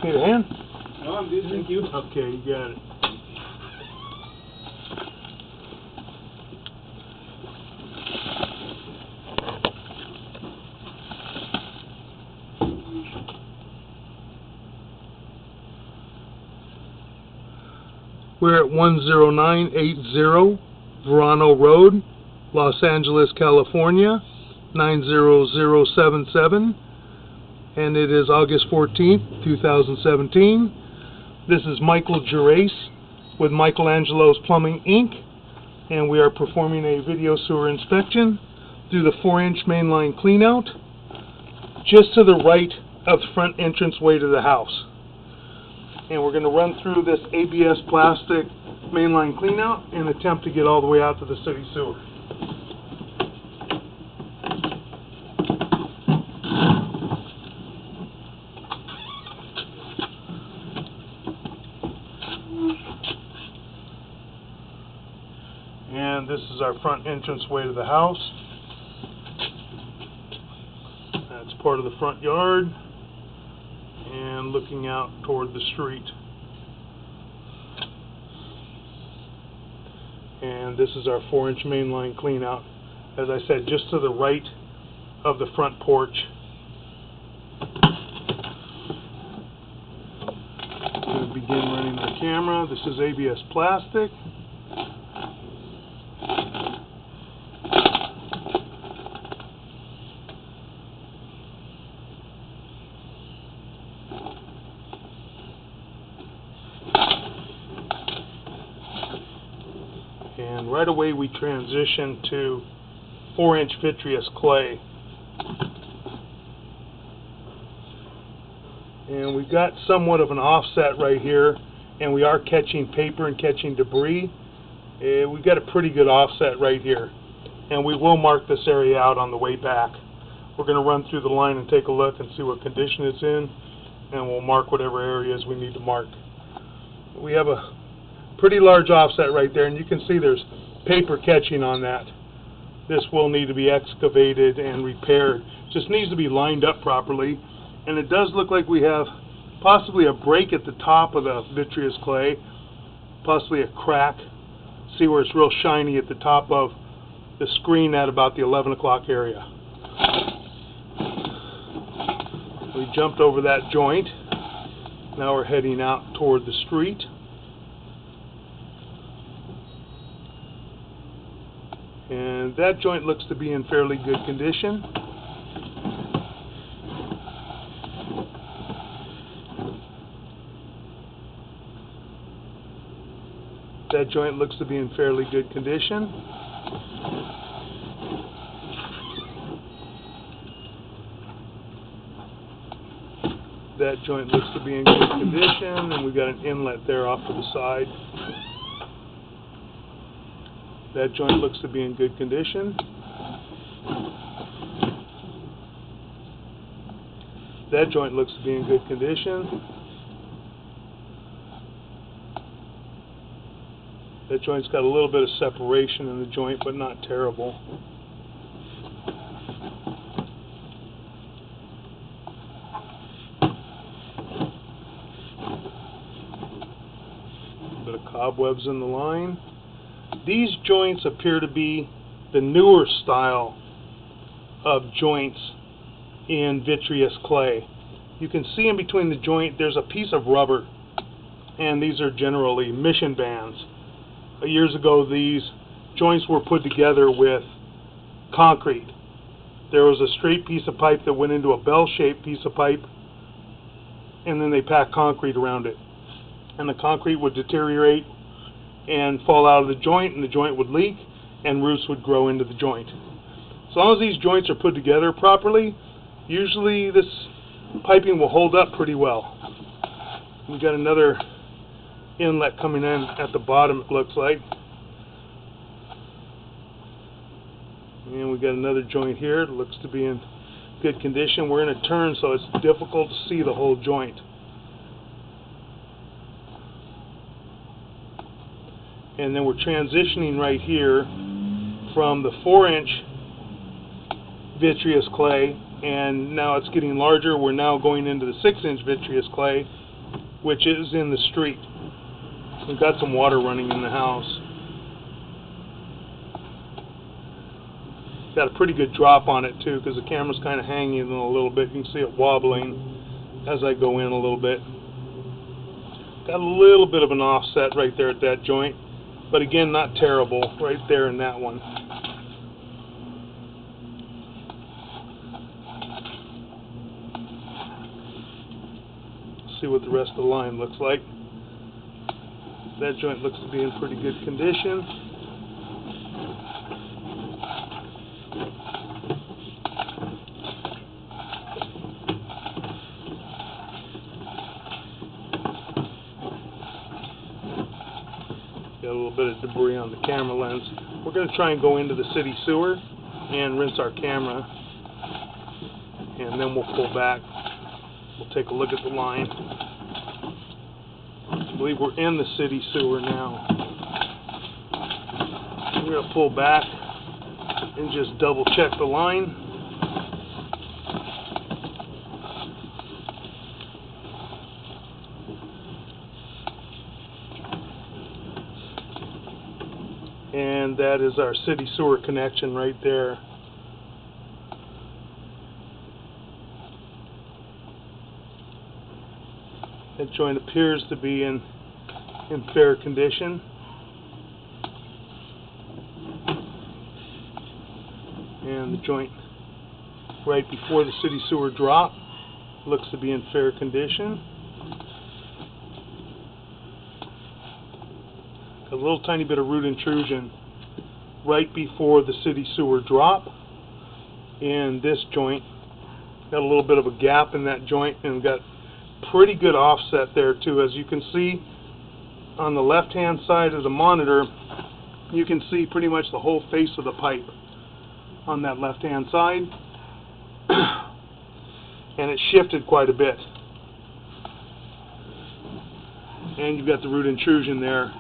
Need a hand? No, I'm good, thank you. Okay, you got it. We're at 10980 Verano Road, Los Angeles, California, 90077, and it is August 14th, 2017. This is Michael Gerace with Michelangelo's Plumbing, Inc., and we are performing a video sewer inspection through the 4-inch mainline cleanout, just to the right of the front entranceway to the house. And we're going to run through this ABS plastic mainline cleanout and attempt to get all the way out to the city sewer. And this is our front entranceway to the house. That's part of the front yard. And looking out toward the street. And this is our 4-inch mainline cleanout. As I said, just to the right of the front porch. I'm going to begin running the camera. This is ABS plastic. And right away we transition to 4-inch vitreous clay. And we've got somewhat of an offset right here, and we are catching paper and catching debris. We've got a pretty good offset right here. And we will mark this area out on the way back. We're going to run through the line and take a look and see what condition it's in, and we'll mark whatever areas we need to mark. We have a pretty large offset right there, and you can see there's paper catching on that. This will need to be excavated and repaired. Just needs to be lined up properly, and it does look like we have possibly a break at the top of the vitreous clay, possibly a crack. See where it's real shiny at the top of the screen at about the 11 o'clock area. We jumped over that joint. Now we're heading out toward the street. And that joint looks to be in fairly good condition. That joint looks to be in fairly good condition. That joint looks to be in good condition, and we've got an inlet there off to the side. That joint looks to be in good condition. That joint looks to be in good condition. That joint's got a little bit of separation in the joint, but not terrible. A bit of cobwebs in the line. These joints appear to be the newer style of joints in vitreous clay. You can see in between the joint there's a piece of rubber, and these are generally mission bands. Years ago these joints were put together with concrete. There was a straight piece of pipe that went into a bell-shaped piece of pipe, and then they packed concrete around it. And the concrete would deteriorate and fall out of the joint, and the joint would leak, and roots would grow into the joint. As long as these joints are put together properly, usually this piping will hold up pretty well. We've got another inlet coming in at the bottom, it looks like. And we've got another joint here. It looks to be in good condition. We're in a turn, so it's difficult to see the whole joint. And then we're transitioning right here from the 4-inch vitreous clay, and now it's getting larger. We're now going into the 6-inch vitreous clay, which is in the street. We've got some water running in the house. Got a pretty good drop on it too, because the camera's kind of hanging a little bit. You can see it wobbling as I go in a little bit. Got a little bit of an offset right there at that joint, but again, not terrible right there in that one. See what the rest of the line looks like. That joint looks to be in pretty good condition. Got a little bit of debris on the camera lens. We're going to try and go into the city sewer and rinse our camera, and then we'll pull back. We'll take a look at the line. I believe we're in the city sewer now. We're going to pull back and just double check the line. And that is our city sewer connection right there. That joint appears to be in fair condition. And the joint right before the city sewer drop looks to be in fair condition. A little tiny bit of root intrusion right before the city sewer drop in this joint. Got a little bit of a gap in that joint, and got pretty good offset there too. As you can see on the left hand side of the monitor, you can see pretty much the whole face of the pipe on that left hand side, and it shifted quite a bit, and you've got the root intrusion there.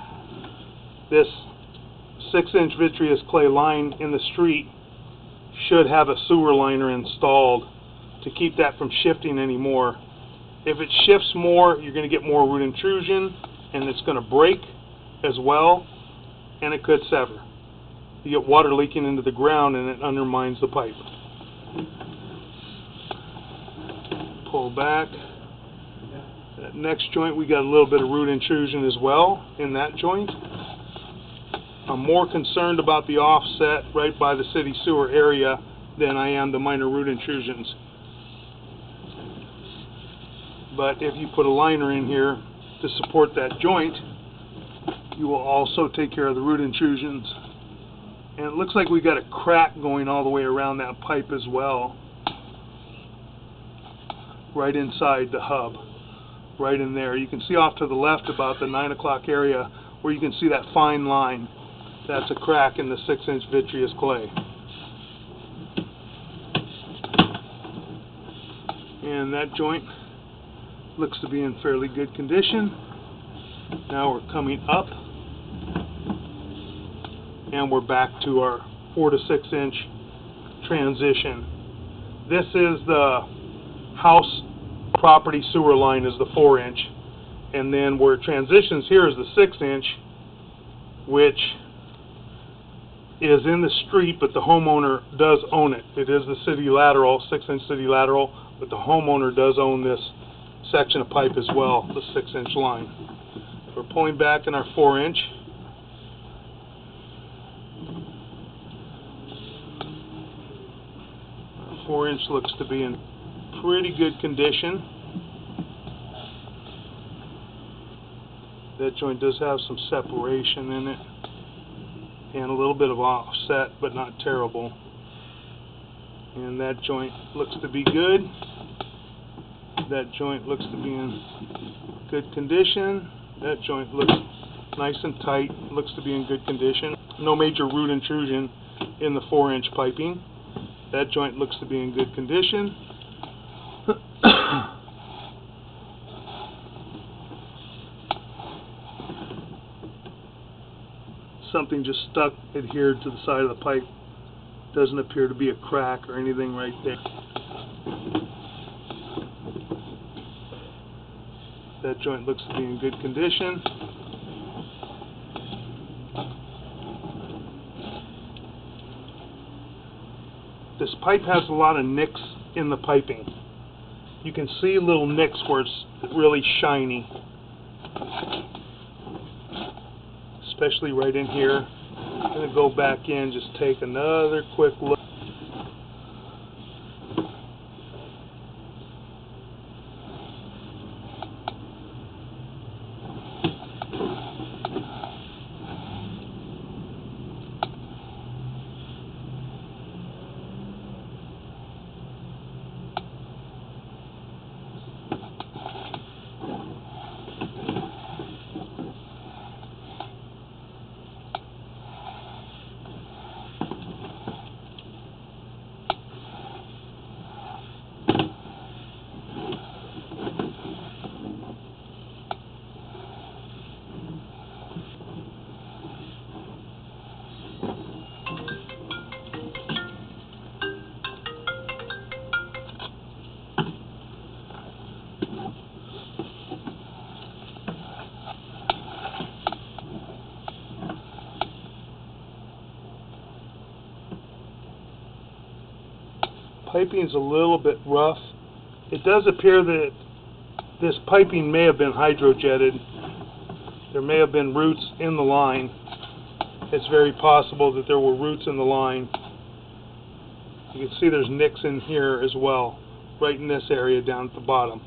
This 6-inch vitreous clay line in the street should have a sewer liner installed to keep that from shifting anymore. If it shifts more, you're going to get more root intrusion, and it's going to break as well, and it could sever. You get water leaking into the ground, and it undermines the pipe. Pull back. That next joint, we got a little bit of root intrusion as well in that joint. I'm more concerned about the offset right by the city sewer area than I am the minor root intrusions. But if you put a liner in here to support that joint, you will also take care of the root intrusions. And it looks like we got a crack going all the way around that pipe as well, right inside the hub, right in there. You can see off to the left about the 9 o'clock area where you can see that fine line. That's a crack in the 6-inch vitreous clay. And that joint looks to be in fairly good condition. Now we're coming up, and we're back to our 4 to 6 inch transition. This is the house property sewer line, is the 4 inch, and then where it transitions here is the 6 inch, which is in the street, but the homeowner does own it. It is the city lateral, 6-inch city lateral, but the homeowner does own this section of pipe as well, the 6-inch line. We're pulling back in our 4 inch. Our 4 inch looks to be in pretty good condition. That joint does have some separation in it and a little bit of offset, but not terrible. And that joint looks to be good. That joint looks to be in good condition. That joint looks nice and tight, looks to be in good condition. No major root intrusion in the 4 inch piping. That joint looks to be in good condition. Something just stuck, adhered to the side of the pipe. Doesn't appear to be a crack or anything right there. That joint looks to be in good condition. This pipe has a lot of nicks in the piping. You can see little nicks where it's really shiny. Especially right in here. I'm going to go back in, just take another quick look. Piping is a little bit rough. It does appear that this piping may have been hydrojetted. There may have been roots in the line. It's very possible that there were roots in the line. You can see there's nicks in here as well, right in this area down at the bottom.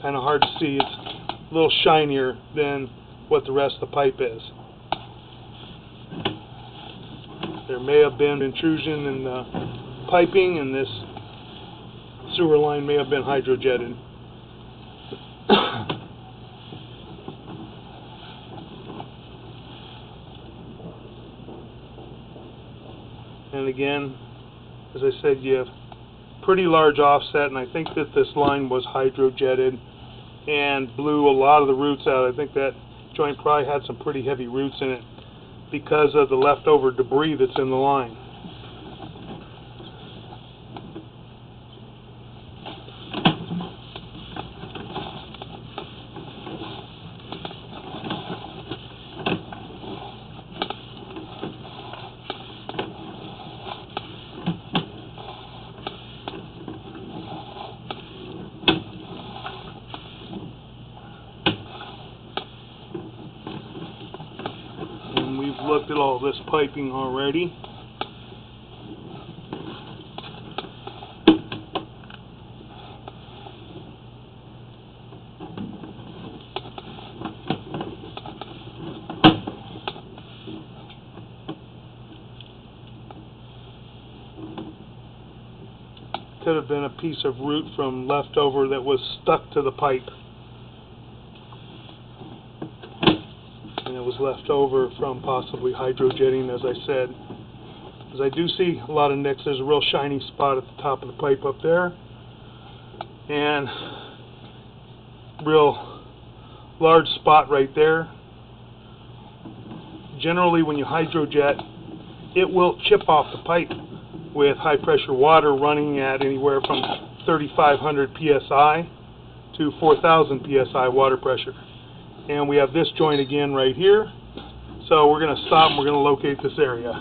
Kind of hard to see. It's a little shinier than what the rest of the pipe is. There may have been intrusion in the piping, and this sewer line may have been hydrojetted. And again, as I said, you have pretty large offset, and I think that this line was hydrojetted and blew a lot of the roots out. I think that joint probably had some pretty heavy roots in it because of the leftover debris that's in the line. We've looked at all this piping already. Could have been a piece of root from leftover that was stuck to the pipe. And it was left over from possibly hydrojetting, as I said. Because I do see a lot of nicks. There's a real shiny spot at the top of the pipe up there. And real large spot right there. Generally, when you hydrojet, it will chip off the pipe with high pressure water running at anywhere from 3,500 psi to 4,000 psi water pressure. And we have this joint again right here. So we're going to stop and we're going to locate this area.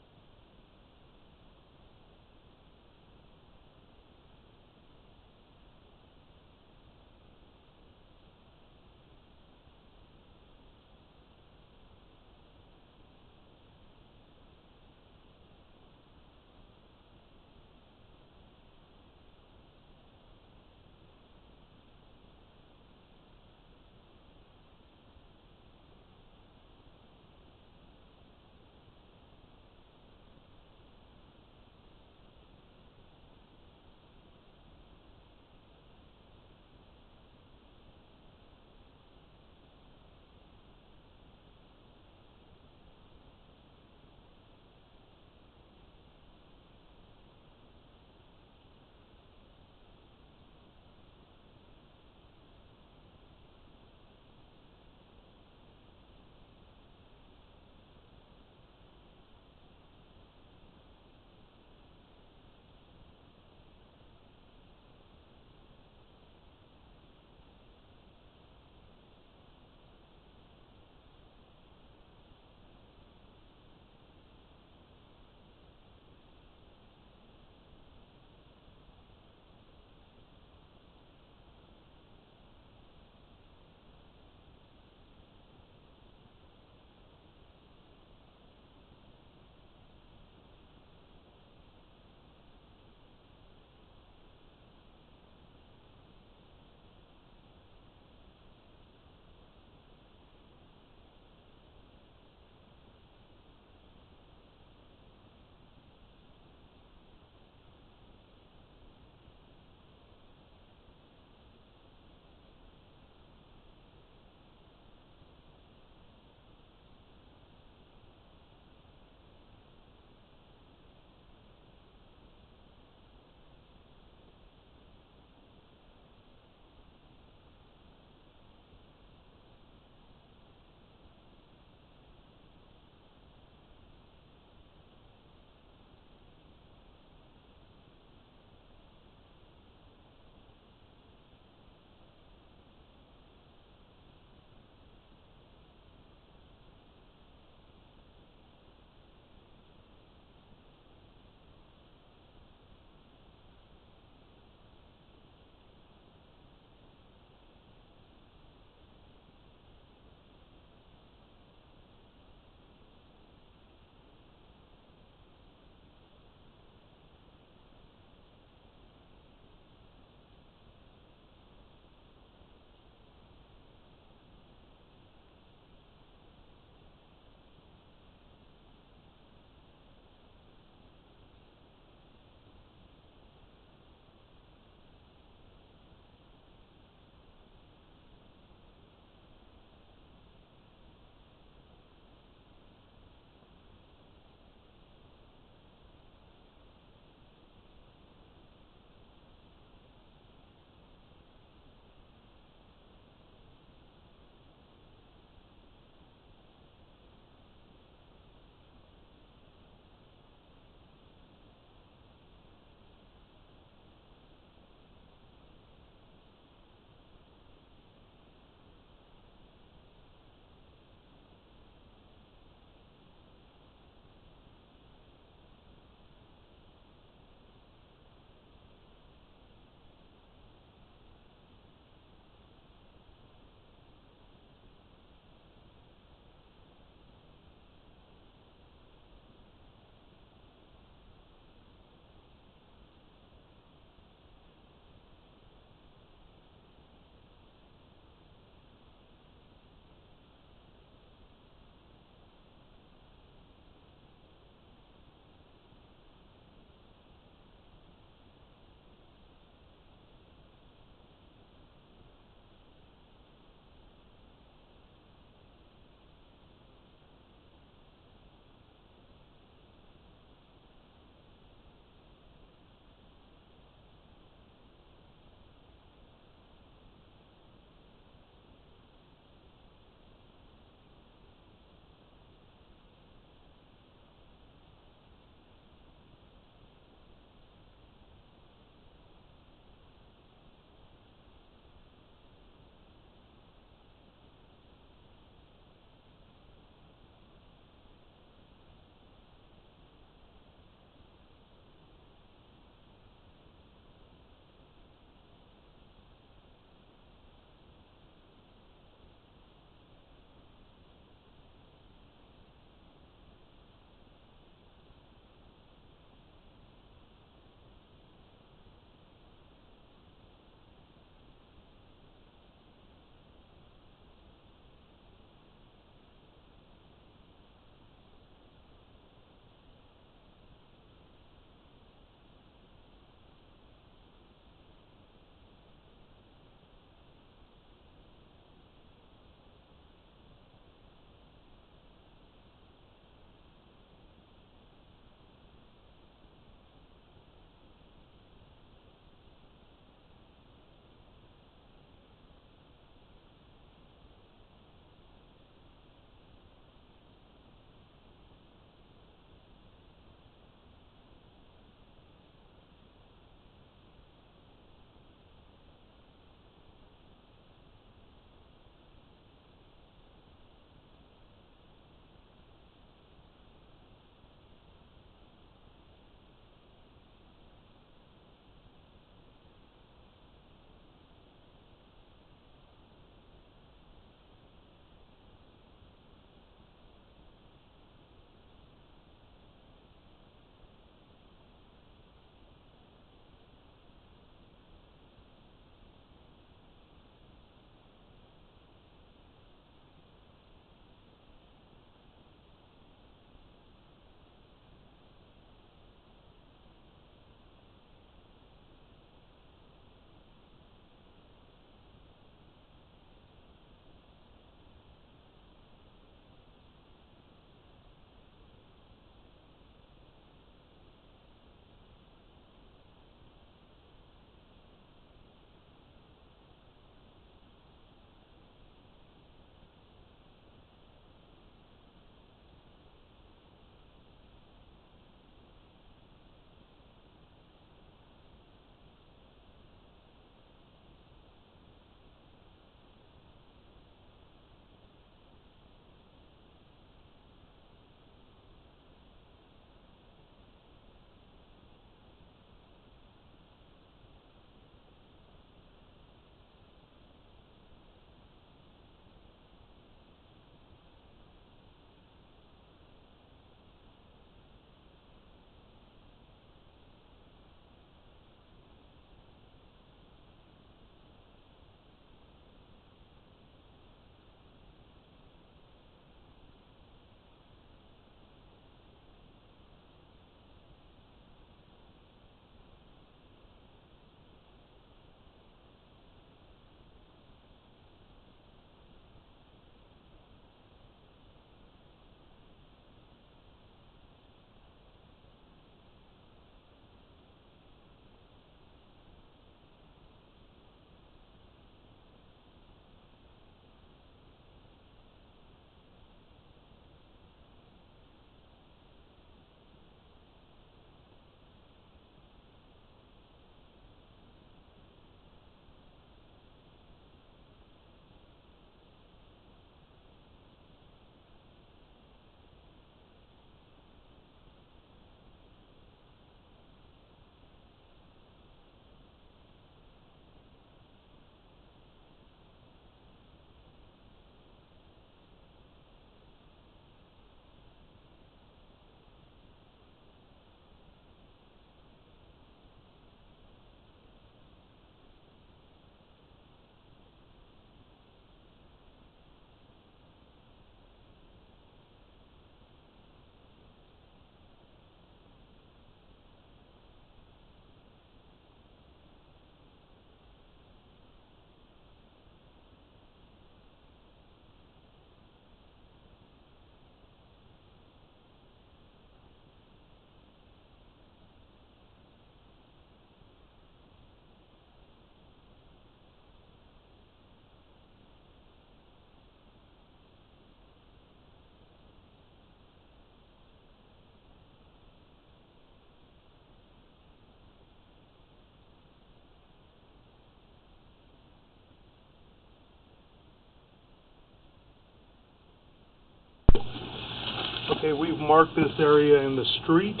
Okay, we've marked this area in the street,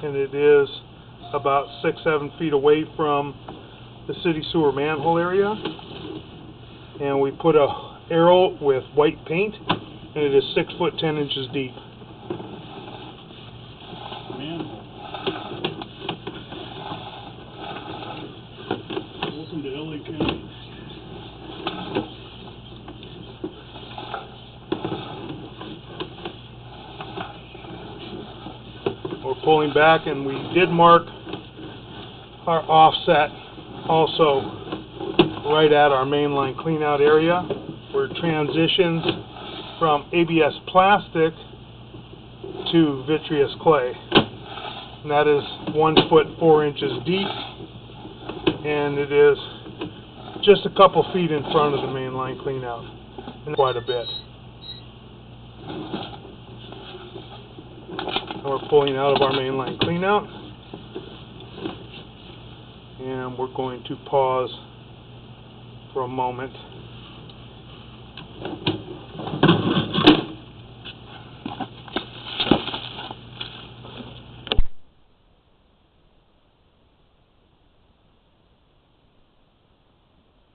and it is about 6-7 feet away from the city sewer manhole area. And we put a arrow with white paint, and it is 6 foot 10 inches deep. Welcome to LA County. We're pulling back, and we did mark our offset also right at our mainline cleanout area, where it transitions from ABS plastic to vitreous clay. And that is 1 foot 4 inches deep, and it is just a couple feet in front of the mainline cleanout, and quite a bit. We're pulling out of our mainline cleanout, and we're going to pause for a moment.